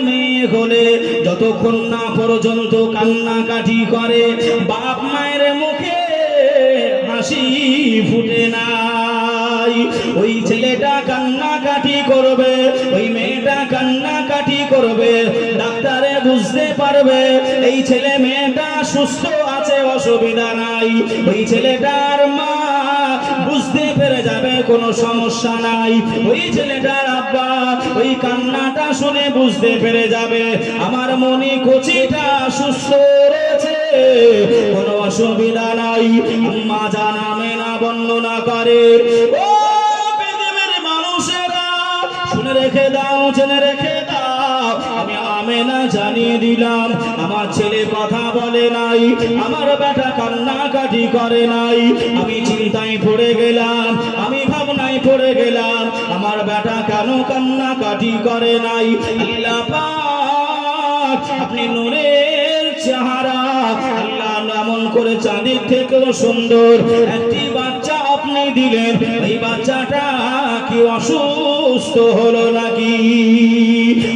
মেয়ে হলে যতক্ষণ না পর্যন্ত কান্নাকাটি করে বাপ মায়ের মুখে হাসি ফুটে নাই, ওই ছেলেটা কান্নাকাটি করবে, ওই মেয়েটা কান্নাকাটি করবে। ডাক্তারে বুঝতে পারবে এই ছেলে মেয়েটা সুস্থ আছে, অসুবিধা নাই। ওই ছেলেটার মা বুঝতে পেরে যাবে কোনো সমস্যা নাই। ওই ছেলেটার আব্বা ওই কান্নাটা শুনে বুঝতে পেরে যাবে আমার মনি কচিটা সুস্থ রয়েছে, কোনো অসুবিধা নাই। আম্মা জান আমেনা বর্ণনা করে, ও পৃথিবীর মানুষেরা শুনে রেখে দাও, জেনে রেখে দাও, আমি আমেনা জানিয়ে দিলাম আমার ছেলে কথা বলে নাই, আমার বেটা কান্নাকাটি করে নাই। আমি চিন্তায় পড়ে গেলাম, আমি ভাবনায় পড়ে গেলাম, আমার বেটা কেন কান্নাকাটি করে নাই। আল্লাহ পাক আপনি নূরের চেহারা, আল্লাহ এমন করে চাঁদের থেকেও সুন্দর একটি বাচ্চা আপনি দিলেন, এই বাচ্চাটা কি অসুস্থ হলো নাকি?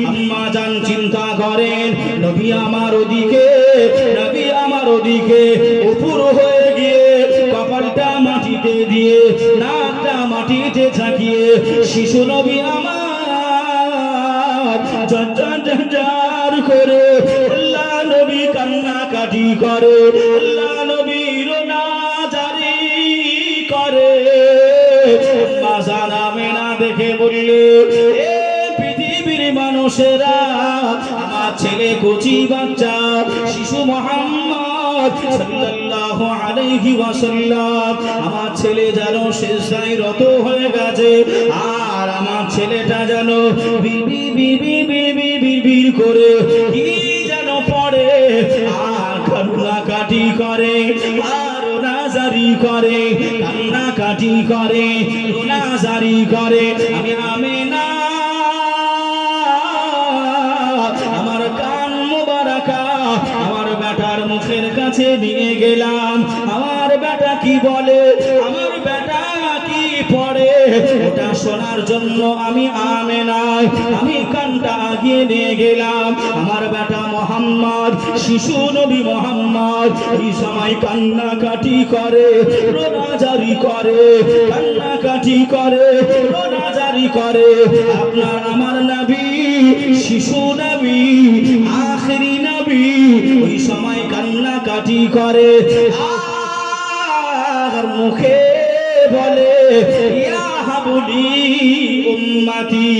আম্মা জান চিন্তা করেন, নবী আমার ওদিকে, নবী আমার ওদিকে উপর হয়ে গিয়ে কপালটা মাটিতে দিয়ে নাকটা মাটিতে ঝাঁকিয়ে শিশু নবী আমার ঝরঝর করে আল্লাহ নবী কান্নাকাটি করে, আল্লাহ নবী রোনাজারি করে। আম্মা জান আমেনা দেখে বললে, এ পৃথিবীর মানুষেরা, আমার ছেলে কচি বাচ্চা শিশু মুহাম্মদ সাল্লাল্লাহু আলাইহি ওয়াসাল্লাম, আমার ছেলে যেন সিজদায় রত হয়ে গেছে, আর আমার ছেলেটা যেন বিবি বিবি বিবি বিবি করে কি যেন পড়ে, আর কান্নাকাটি করে, আর রোনাজারি করে, কান্নাকাটি করে, রোনাজারি করে। আমি আমেনা আমার কান মুবারাকা আমার বেটার মুখের কাছে নিয়ে গেলাম, আমার বেটা কি বলে, আমার বেটা কি পড়ে, ওটা শোনার জন্য আমি আমেনা আমি কানটা আগিয়ে নিয়ে গেলাম। আমার বেটা মোহাম্মদ, শিশু নবী মোহাম্মদ এই সময় কান্নাকাটি করে, রোনাজারি করে, কান্নাকাটি করে, রোনাজারি করে। আপনার আমার নবী, শিশু নবী, আখেরি নবী ওই সময় কান্নাকাটি করে, আর মুখে বলে ইয়া হাবলি উম্মতি।